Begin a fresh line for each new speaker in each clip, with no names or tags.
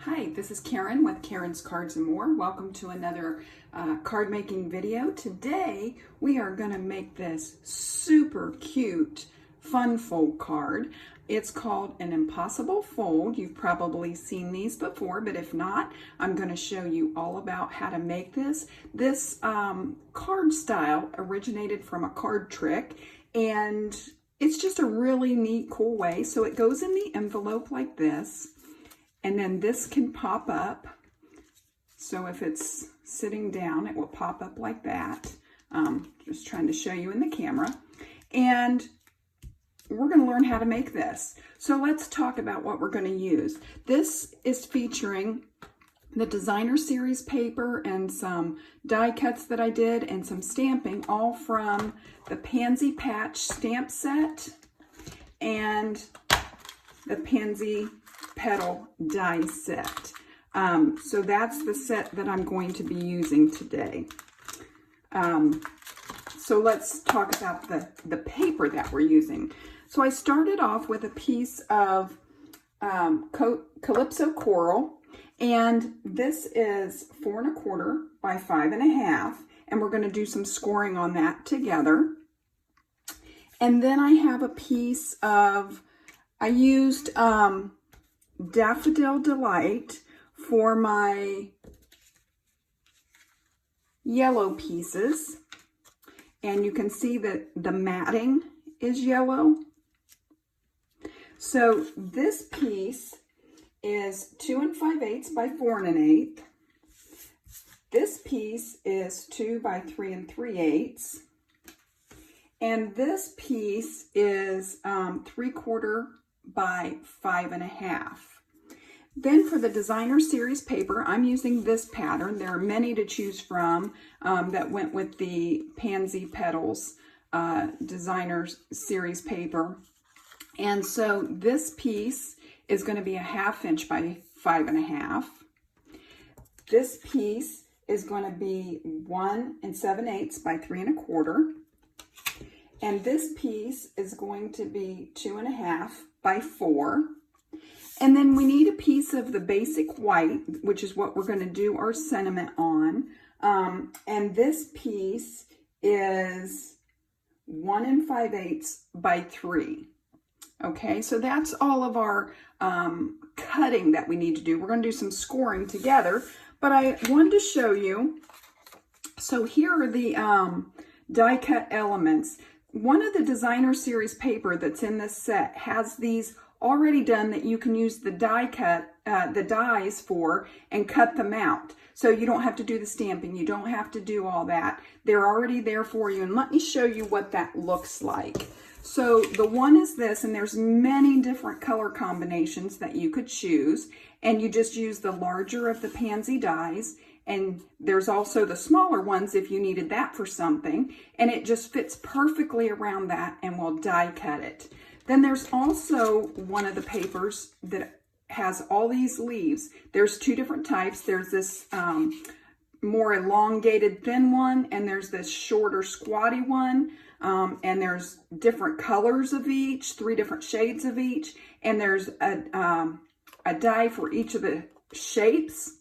Hi, this is Karen with Karen's Cards and More. Welcome to another card making video. Today we are going to make this super cute fun fold card. It's called an impossible fold. You've probably seen these before, but if not, I'm going to show you all about how to make this. This card style originated from a card trick, and it's just a really neat, cool way. So it goes in the envelope like this. And then this can pop up. So if it's sitting down, it will pop up like that. Just trying to show you in the camera. And we're going to learn how to make this. So let's talk about what we're going to use. This is featuring the designer series paper and some die cuts that I did and some stamping, all from the Pansy Patch stamp set and the Pansy Petal die set. So that's the set that I'm going to be using today. So let's talk about the paper that we're using. So I started off with a piece of Calypso coral, and this is 4 1/4 by 5 1/2, and we're going to do some scoring on that together. And then I have a piece of, I used Daffodil Delight for my yellow pieces, and you can see that the matting is yellow. So this piece is 2 5/8 by 4 1/8. This piece is 2 by 3 3/8, and this piece is 3/4 by 5 1/2. Then for the designer series paper, I'm using this pattern. There are many to choose from that went with the Pansy Petals designer series paper. And so this piece is going to be a 1/2 inch by 5 1/2. This piece is going to be 1 7/8 by 3 1/4. And this piece is going to be 2 1/2 by 4. And then we need a piece of the basic white, which is what we're going to do our sentiment on. And this piece is 1 5/8 by 3. Okay, so that's all of our cutting that we need to do. We're going to do some scoring together, but I wanted to show you. So here are the die cut elements. One of the designer series paper that's in this set has these already done that you can use the die cut, the dies for, and cut them out. So you don't have to do the stamping. You don't have to do all that. They're already there for you. And let me show you what that looks like. So the one is this, and there's many different color combinations that you could choose. And you just use the larger of the pansy dies. And there's also the smaller ones if you needed that for something. And it just fits perfectly around that, and we'll die cut it. Then there's also one of the papers that has all these leaves. There's 2 different types. There's this more elongated thin one, and there's this shorter squatty one. And there's different colors of each, 3 different shades of each. And there's a die for each of the shapes.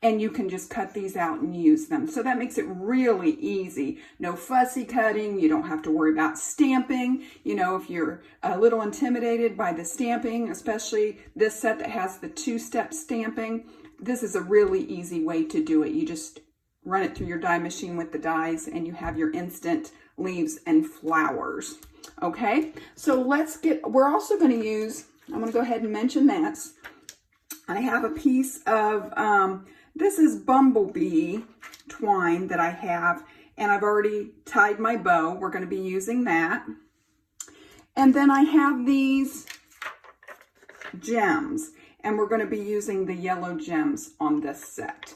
And you can just cut these out and use them. So that makes it really easy. No fussy cutting. You don't have to worry about stamping. You know, if you're a little intimidated by the stamping, especially this set that has the 2-step stamping, this is a really easy way to do it. You just run it through your die machine with the dies, and you have your instant leaves and flowers. Okay, so we're also going to use, I'm going to go ahead and mention that. I have a piece of, this is bumblebee twine that I have, and I've already tied my bow. We're going to be using that. And then I have these gems, and we're going to be using the yellow gems on this set.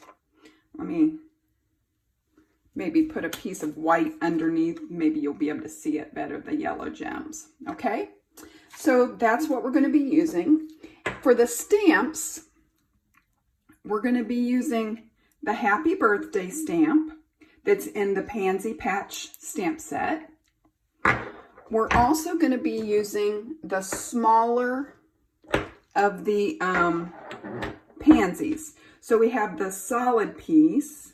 Let me maybe put a piece of white underneath. Maybe you'll be able to see it better, the yellow gems. Okay, so that's what we're going to be using. For the stamps, we're going to be using the Happy Birthday stamp that's in the Pansy Patch stamp set. We're also going to be using the smaller of the pansies. So we have the solid piece,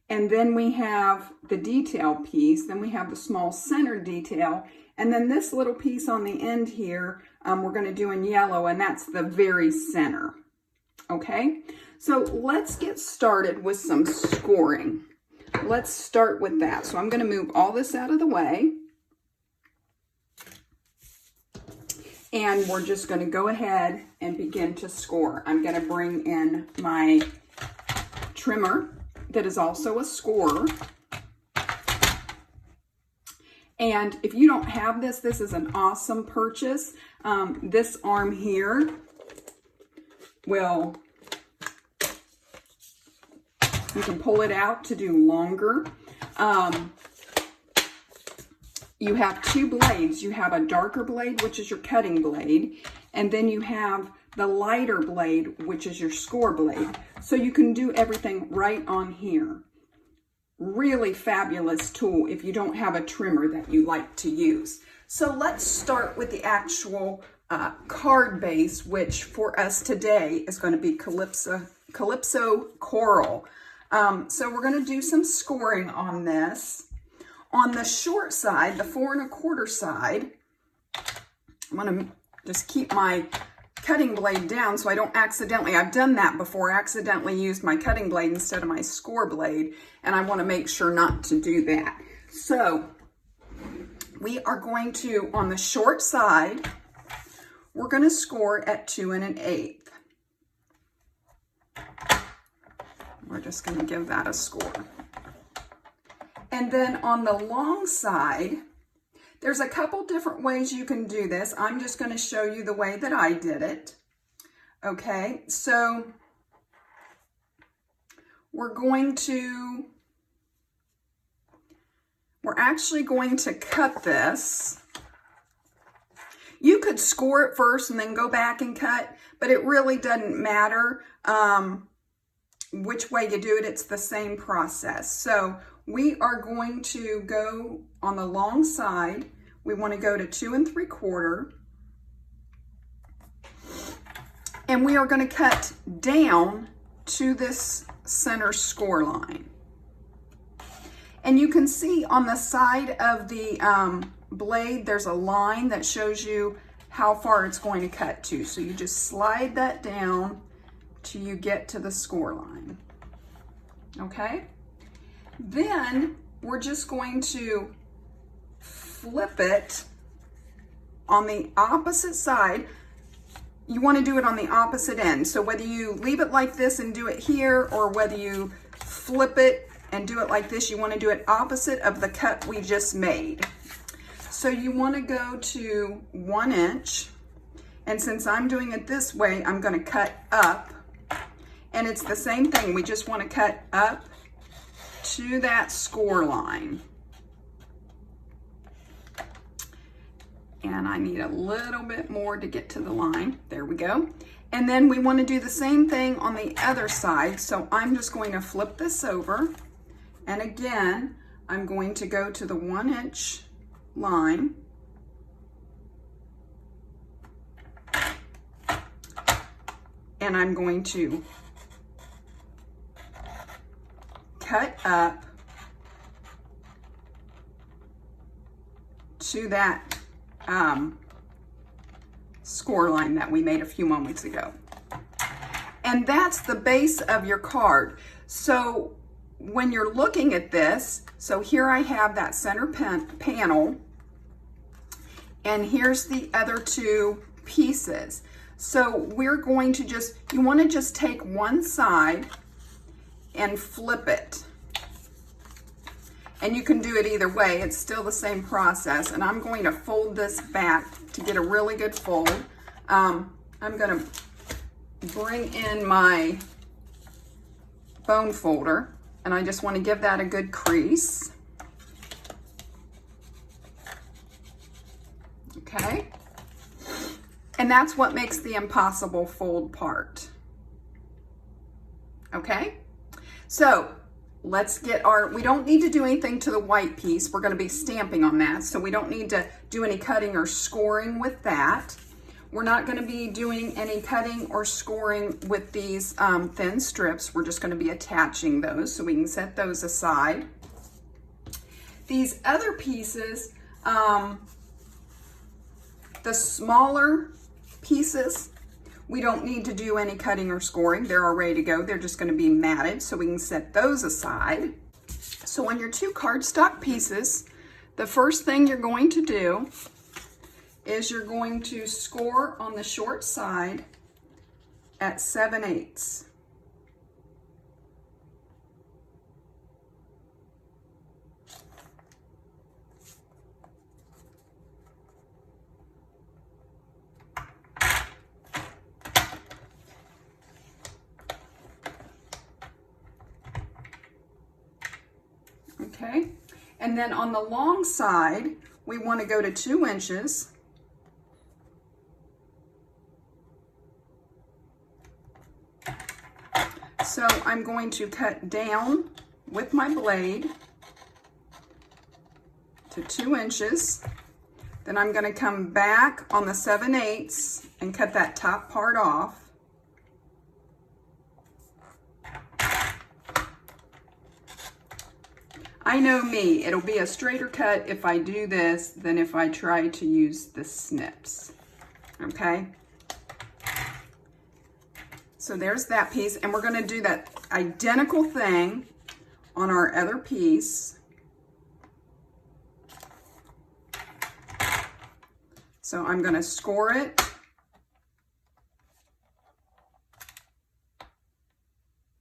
and then we have the detail piece, then we have the small center detail, and then this little piece on the end here, we're going to do in yellow, and that's the very center. Okay, so let's get started with some scoring. Let's start with that. So I'm going to move all this out of the way. And we're just going to go ahead and begin to score. I'm going to bring in my trimmer that is also a scorer. And if you don't have this, this is an awesome purchase. This arm here will, you can pull it out to do longer. You have two blades. You have a darker blade, which is your cutting blade, and then you have the lighter blade, which is your score blade. So you can do everything right on here. Really fabulous tool if you don't have a trimmer that you like to use. So let's start with the actual card base, which for us today is going to be Calypso Coral. So we're going to do some scoring on this. On the short side, the 4 1/4 side, I'm going to just keep my cutting blade down so I don't accidentally, I've done that before, accidentally used my cutting blade instead of my score blade, and I want to make sure not to do that. So we are going to, on the short side, we're going to score at 2 1/8. We're just going to give that a score. And then on the long side, there's a couple different ways you can do this. I'm just going to show you the way that I did it. Okay, so we're actually going to cut this. You could score it first and then go back and cut, but it really doesn't matter which way you do it. It's the same process. So we are going to go on the long side. We want to go to 2 3/4. And we are going to cut down to this center score line. And you can see on the side of the blade, there's a line that shows you how far it's going to cut to. So you just slide that down till you get to the score line. Okay? Then we're just going to flip it on the opposite side. You want to do it on the opposite end. So whether you leave it like this and do it here, or whether you flip it and do it like this, you want to do it opposite of the cut we just made. So you want to go to 1 inch. And since I'm doing it this way, I'm going to cut up. And it's the same thing. We just want to cut up to that score line. And I need a little bit more to get to the line. There we go. And then we want to do the same thing on the other side. So I'm just going to flip this over. And again, I'm going to go to the 1 inch line. And I'm going to cut up to that score line that we made a few moments ago. And that's the base of your card. So when you're looking at this, so here I have that center panel, and here's the other two pieces. So we're going to you want to just take one side and flip it. And you can do it either way. It's still the same process. And I'm going to fold this back to get a really good fold. I'm going to bring in my bone folder, and I just want to give that a good crease. Okay? And that's what makes the impossible fold part. Okay? So let's get we don't need to do anything to the white piece. We're going to be stamping on that, so we don't need to do any cutting or scoring with that. We're not going to be doing any cutting or scoring with these thin strips. We're just going to be attaching those, so we can set those aside. These other pieces, the smaller pieces, we don't need to do any cutting or scoring. They're all ready to go. They're just going to be matted, so we can set those aside. So on your 2 cardstock pieces, the first thing you're going to do is you're going to score on the short side at 7/8. Okay, and then on the long side, we want to go to 2 inches. So I'm going to cut down with my blade to 2 inches. Then I'm going to come back on the 7/8 and cut that top part off. I know me, it'll be a straighter cut if I do this than if I try to use the snips, okay? So there's that piece, and we're gonna do that identical thing on our other piece. So I'm gonna score it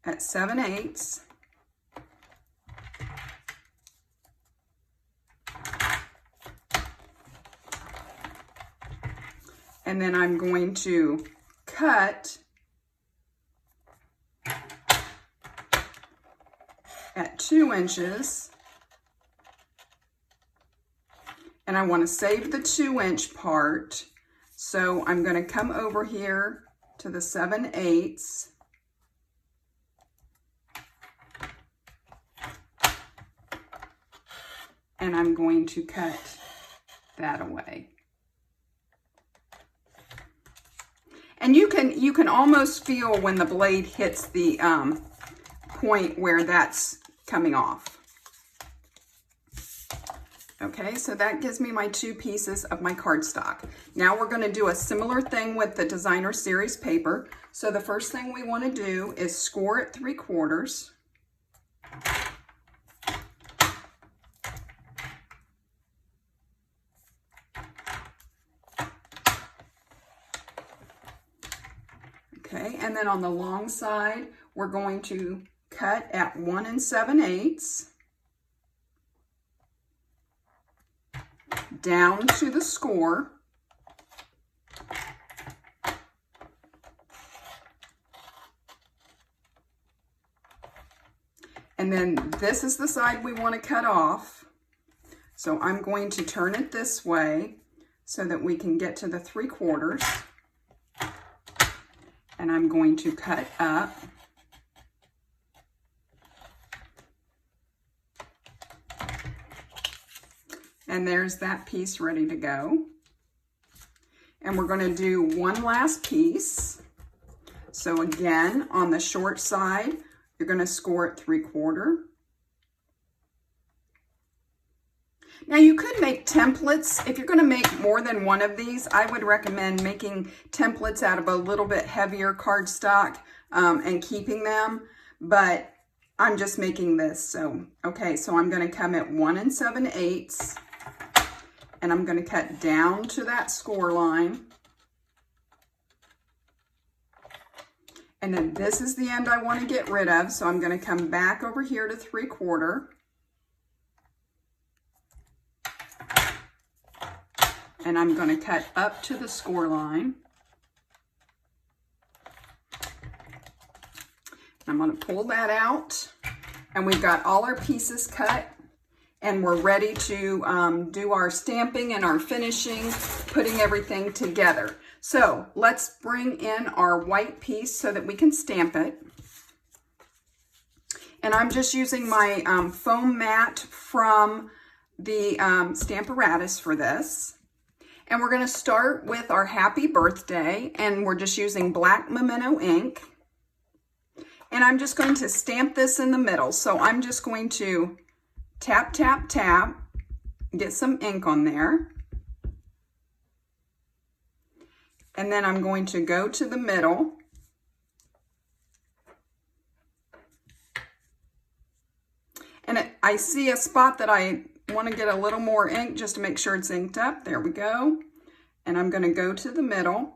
at 7/8. And then I'm going to cut at 2 inches. And I want to save the 2-inch part. So I'm going to come over here to the 7/8. And I'm going to cut that away. And you can almost feel when the blade hits the point where that's coming off. Okay, so that gives me my 2 pieces of my cardstock. Now we're going to do a similar thing with the Designer Series paper. So the first thing we want to do is score at 3/4. Okay, and then on the long side, we're going to cut at 1 7/8 down to the score. And then this is the side we want to cut off. So I'm going to turn it this way so that we can get to the 3/4. And I'm going to cut up. And there's that piece ready to go. And we're going to do one last piece. So again, on the short side, you're going to score at 3/4. Now you could make templates. If you're going to make more than one of these, I would recommend making templates out of a little bit heavier cardstock and keeping them. But I'm just making this. So, okay, so I'm going to come at 1 7/8 and I'm going to cut down to that score line. And then this is the end I want to get rid of. So I'm going to come back over here to 3/4. And I'm going to cut up to the score line. I'm going to pull that out. And we've got all our pieces cut. And we're ready to do our stamping and our finishing, putting everything together. So let's bring in our white piece so that we can stamp it. And I'm just using my foam mat from the Stamparatus for this. And we're going to start with our happy birthday, and we're just using black Memento ink. And I'm just going to stamp this in the middle. So I'm just going to tap, tap, tap, get some ink on there. And then I'm going to go to the middle. And I see a spot that I want to get a little more ink just to make sure it's inked up. There we go. And I'm going to go to the middle.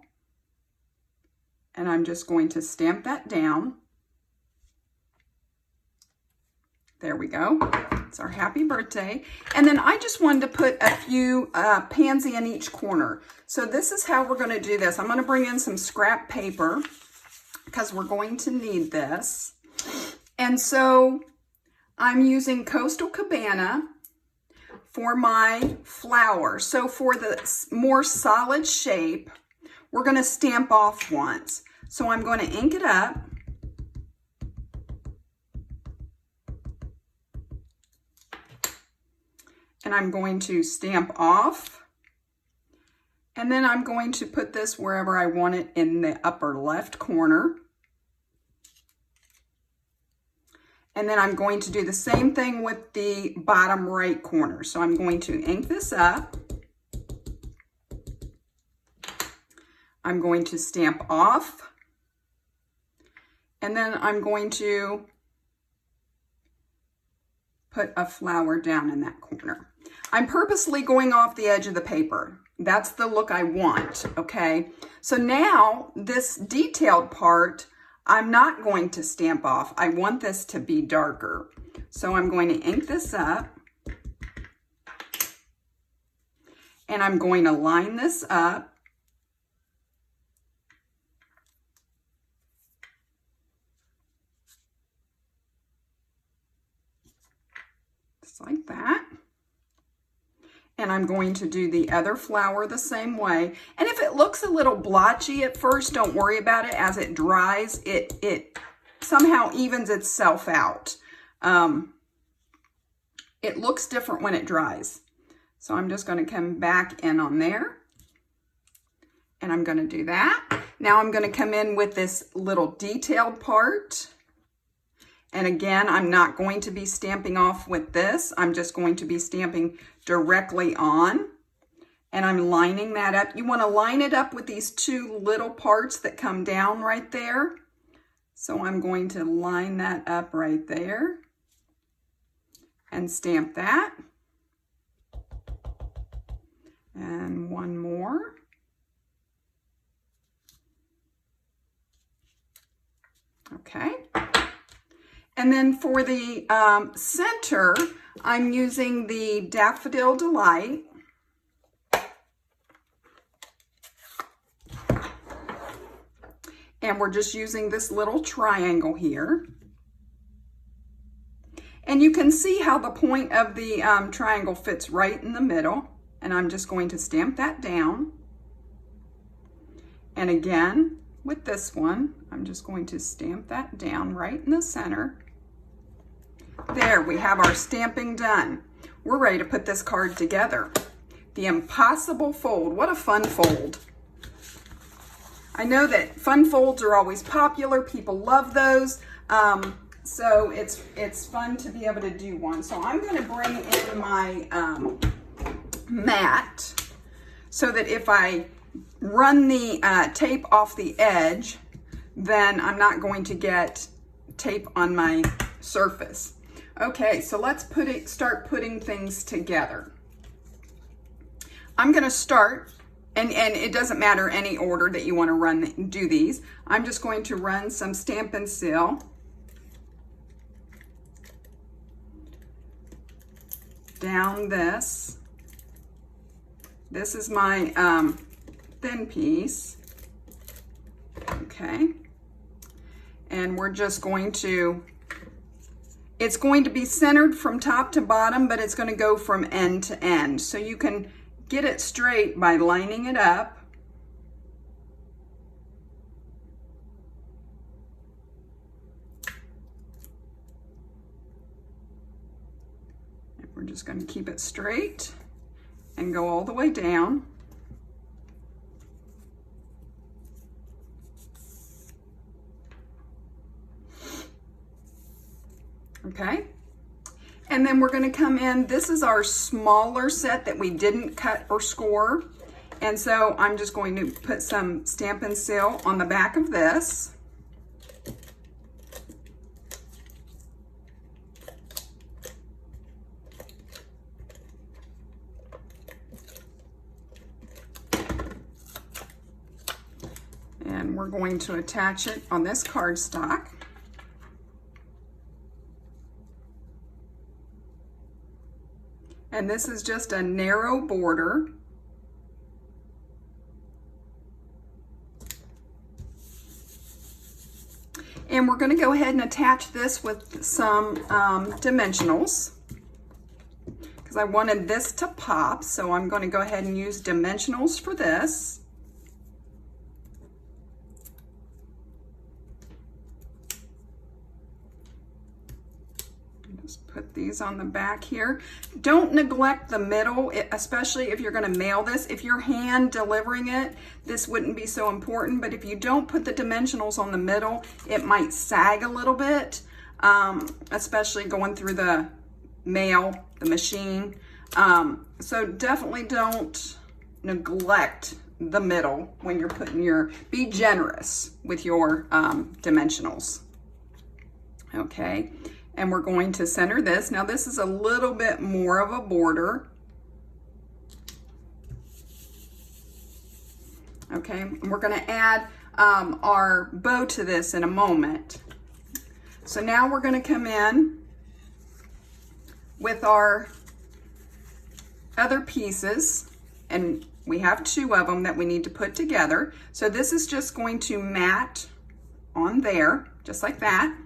And I'm just going to stamp that down. There we go. It's our happy birthday. And then I just wanted to put a few pansy in each corner. So this is how we're going to do this. I'm going to bring in some scrap paper because we're going to need this. And so I'm using Coastal Cabana for my flower. So for the more solid shape, we're going to stamp off once. So I'm going to ink it up. And I'm going to stamp off. And then I'm going to put this wherever I want it in the upper left corner. And then I'm going to do the same thing with the bottom right corner. So I'm going to ink this up. I'm going to stamp off. And then I'm going to put a flower down in that corner. I'm purposely going off the edge of the paper. That's the look I want, okay? So now this detailed part, I'm not going to stamp off. I want this to be darker. So I'm going to ink this up. And I'm going to line this up. Just like that. And I'm going to do the other flower the same way. And if it looks a little blotchy at first, don't worry about it. As it dries, it somehow evens itself out. It looks different when it dries. So I'm just going to come back in on there. And I'm going to do that. Now I'm going to come in with this little detailed part. And again, I'm not going to be stamping off with this. I'm just going to be stamping directly on. And I'm lining that up. You want to line it up with these two little parts that come down right there. So I'm going to line that up right there. And stamp that. And one more. Okay. And then for the center, I'm using the Daffodil Delight. And we're just using this little triangle here. And you can see how the point of the triangle fits right in the middle. And I'm just going to stamp that down. And again, with this one, I'm just going to stamp that down right in the center. There, we have our stamping done. We're ready to put this card together. The Impossible Fold. What a fun fold. I know that fun folds are always popular. People love those. So it's fun to be able to do one. So I'm going to bring in my mat so that if I run the tape off the edge, then I'm not going to get tape on my surface. Okay, so let's start putting things together. I'm going to start, and it doesn't matter any order that you want to do these. I'm just going to run some Stampin' Seal. Down this. This is my thin piece. Okay. And we're just going to, it's going to be centered from top to bottom, but it's going to go from end to end. So you can get it straight by lining it up. And we're just going to keep it straight and go all the way down. Okay. And then we're going to come in, this is our smaller set that we didn't cut or score. And so I'm just going to put some Stampin' Seal on the back of this. And we're going to attach it on this cardstock. And this is just a narrow border. And we're going to go ahead and attach this with some dimensionals, because I wanted this to pop, so I'm going to go ahead and use dimensionals for this. Just put these on the back here. Don't neglect the middle, especially if you're going to mail this. If you're hand delivering it, this wouldn't be so important, but if you don't put the dimensionals on the middle, it might sag a little bit, especially going through the mail, the machine. So definitely don't neglect the middle when you're putting your, be generous with your dimensionals. Okay. And we're going to center this. Now this is a little bit more of a border. Okay, and we're going to add our bow to this in a moment. So now we're going to come in with our other pieces, and we have 2 of them that we need to put together. So this is just going to mat on there, just like that.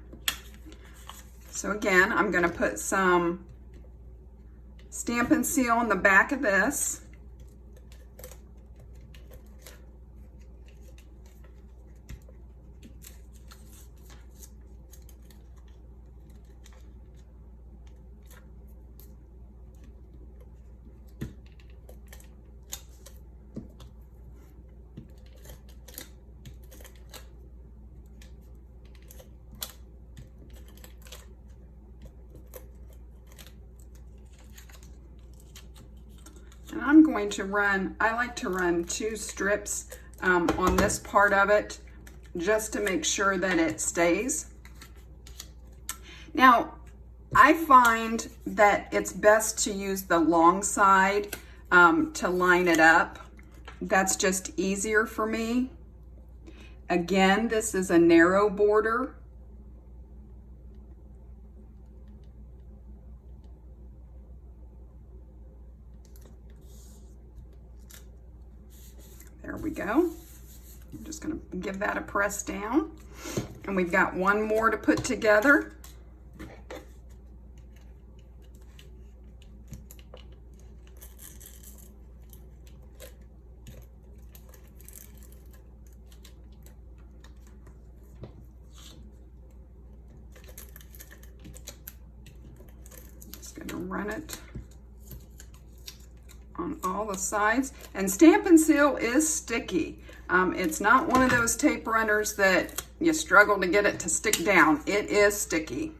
So again, I'm going to put some Stampin' Seal on the back of this. And I'm going to run, I like to run 2 strips on this part of it, just to make sure that it stays. Now, I find that it's best to use the long side to line it up. That's just easier for me. Again, this is a narrow border. There we go. I'm just going to give that a press down. And we've got 1 more to put together. Just going to run it on all the sides. And Stampin' Seal is sticky. It's not one of those tape runners that you struggle to get it to stick down. It is sticky.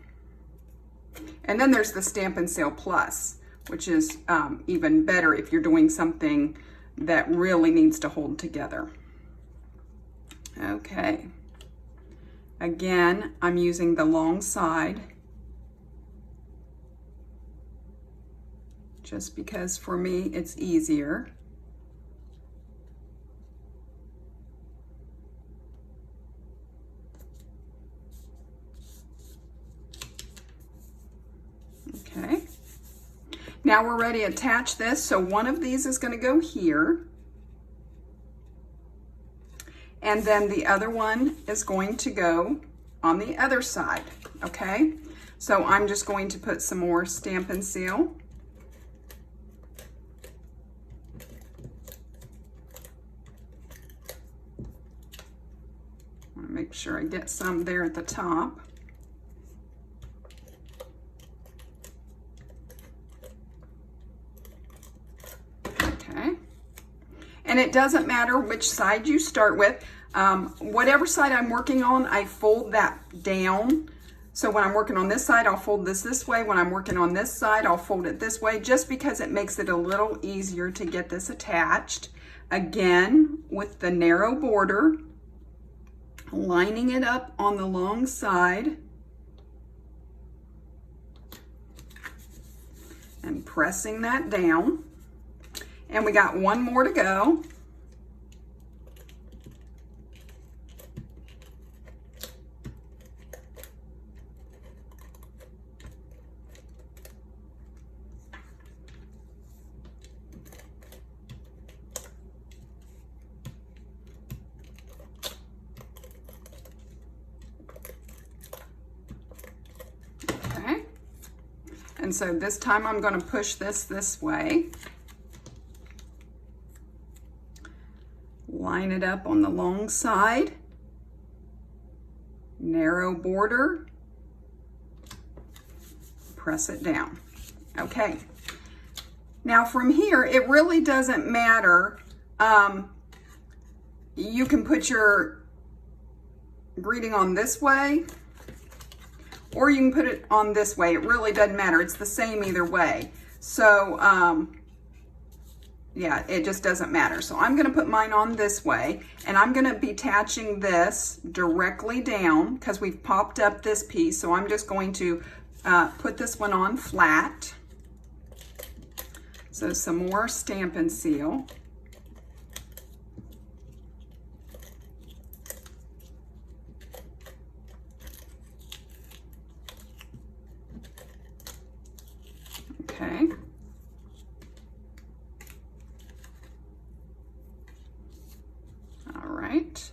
And then there's the Stampin' Seal Plus, which is even better if you're doing something that really needs to hold together. Okay. Again, I'm using the long side, just because for me it's easier. Okay, now we're ready to attach this. So one of these is going to go here, and then the other one is going to go on the other side. Okay, so I'm just going to put some more Stampin' Seal. Make sure I get some there at the top. Okay. And it doesn't matter which side you start with. Whatever side I'm working on, I fold that down So when I'm working on this side, I'll fold this way. When I'm working on this side, I'll fold it this way, just because it makes it a little easier to get this attached. Again, with the narrow border, lining it up on the long side and pressing that down. And we got one more to go. And so this time I'm going to push this way. Line it up on the long side. Narrow border. Press it down. Okay. Now from here, it really doesn't matter. You can put your greeting on this way, or you can put it on this way. It really doesn't matter. It's the same either way. So, yeah, it just doesn't matter. So I'm going to put mine on this way, and I'm going to be attaching this directly down because we've popped up this piece. So I'm just going to put this one on flat. So some more Stampin' Seal. Okay. All right.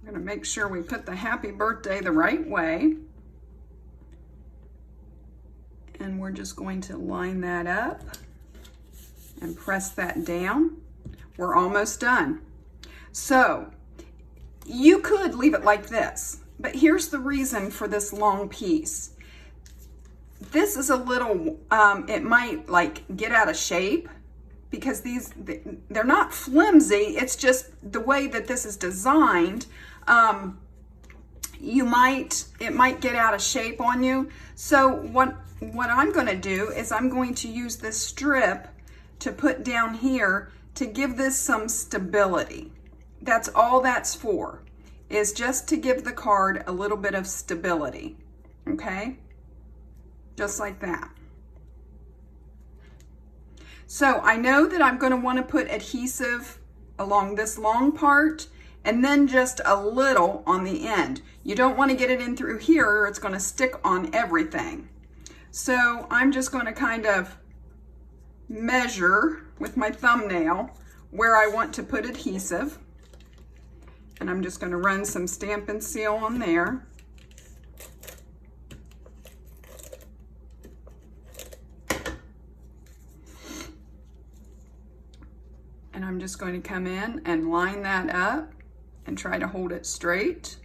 I'm going to make sure we put the happy birthday the right way. And we're just going to line that up and press that down. We're almost done. So you could leave it like this, but here's the reason for this long piece. This is a little, it might like get out of shape because they're not flimsy. It's just the way that this is designed. It might get out of shape on you. So what I'm going to do is I'm going to use this strip to put down here to give this some stability. That's all that's for, is just to give the card a little bit of stability. Okay? Just like that. So I know that I'm going to want to put adhesive along this long part and then just a little on the end. You don't want to get it in through here or it's going to stick on everything. So I'm just going to kind of measure with my thumbnail where I want to put adhesive. And I'm just going to run some Stampin' Seal on there. And I'm just going to come in and line that up and try to hold it straight.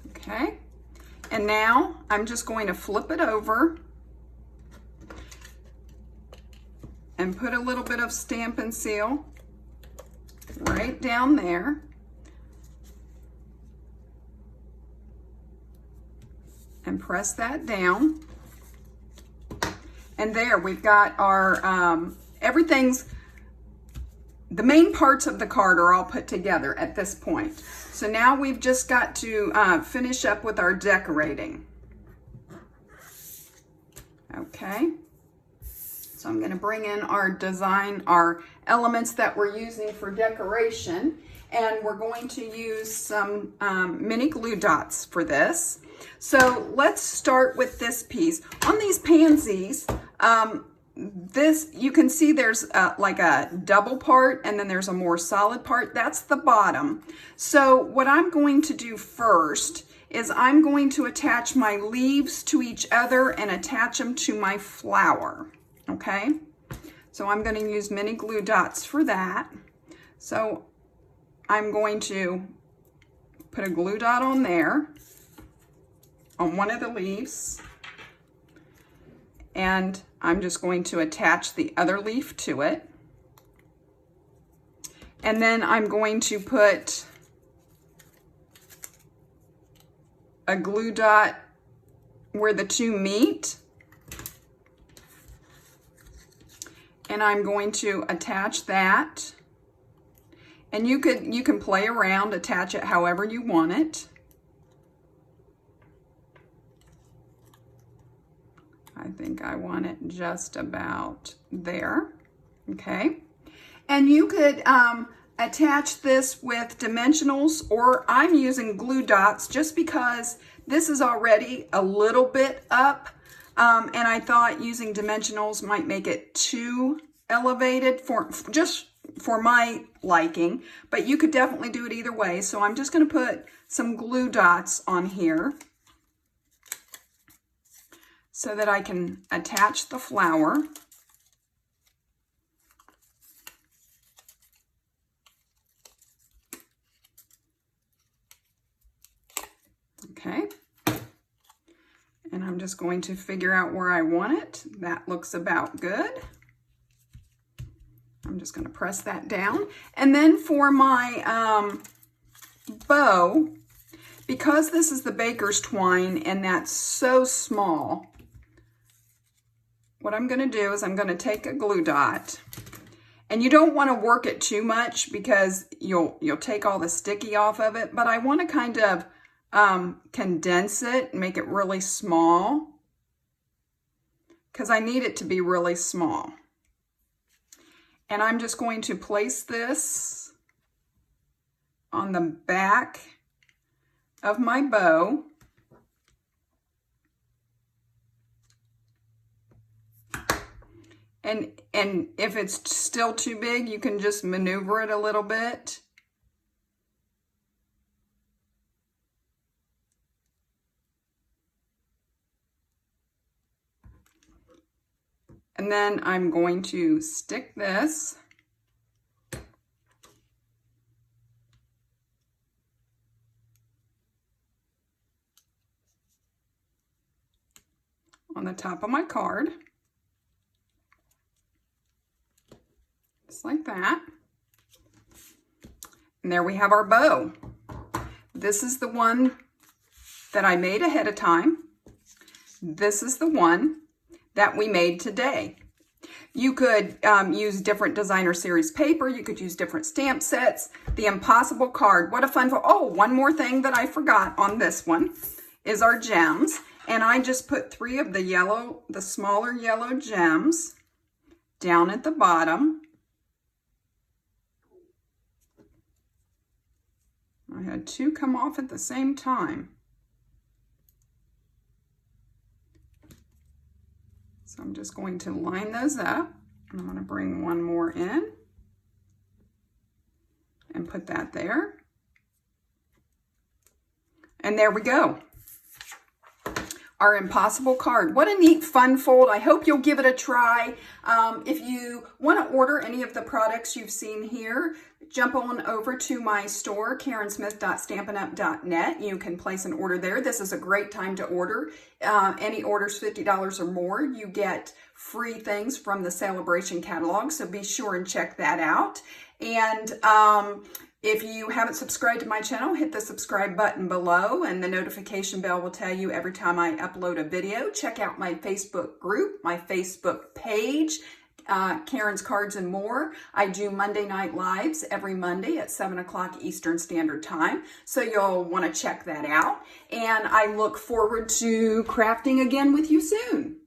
Okay. And now I'm just going to flip it over and put a little bit of Stampin' Seal right down there. And press that down. And there we've got our, the main parts of the card are all put together at this point. So now we've just got to finish up with our decorating. Okay. So I'm going to bring in our design, our elements that we're using for decoration. And we're going to use some mini glue dots for this. So let's start with this piece. On these pansies, you can see there's like a double part and then there's a more solid part. That's the bottom. So what I'm going to do first is I'm going to attach my leaves to each other and attach them to my flower. Okay? So I'm going to use mini glue dots for that. So I'm going to put a glue dot on there, on one of the leaves, and I'm just going to attach the other leaf to it. And then I'm going to put a glue dot where the two meet. And I'm going to attach that. And you can play around, attach it however you want it. I think I want it just about there. Okay. And you could attach this with dimensionals, or I'm using glue dots just because this is already a little bit up. And I thought using dimensionals might make it too elevated just for my liking, but you could definitely do it either way. So I'm just going to put some glue dots on here so that I can attach the flower. Okay. And I'm just going to figure out where I want it. That looks about good. I'm just going to press that down. And then for my bow, because this is the baker's twine and that's so small, what I'm going to do is I'm going to take a glue dot, and you don't want to work it too much because you'll take all the sticky off of it, but I want to kind of condense it and make it really small because I need it to be really small. And I'm just going to place this on the back of my bow. And if it's still too big, you can just maneuver it a little bit. And then I'm going to stick this on the top of my card, just like that. And there we have our bow. This is the one that I made ahead of time. This is the one that we made today. You could use different designer series paper. You could use different stamp sets. The Impossible card. What a fun, oh, one more thing that I forgot on this one is our gems. And I just put 3 of the smaller yellow gems down at the bottom. I had 2 come off at the same time. So I'm just going to line those up, and I'm going to bring one more in and put that there. And there we go. Our Impossible card. What a neat fun fold. I hope you'll give it a try. If you want to order any of the products you've seen here, jump on over to my store, karensmith.stampinup.net. You can place an order there. This is a great time to order. Any orders $50 or more, you get free things from the Celebration catalog, so be sure and check that out. And if you haven't subscribed to my channel, hit the subscribe button below, and the notification bell will tell you every time I upload a video. Check out my Facebook group, my Facebook page, Karen's Cards and More. I do Monday night lives every Monday at 7 o'clock Eastern Standard Time, so you'll want to check that out. And I look forward to crafting again with you soon.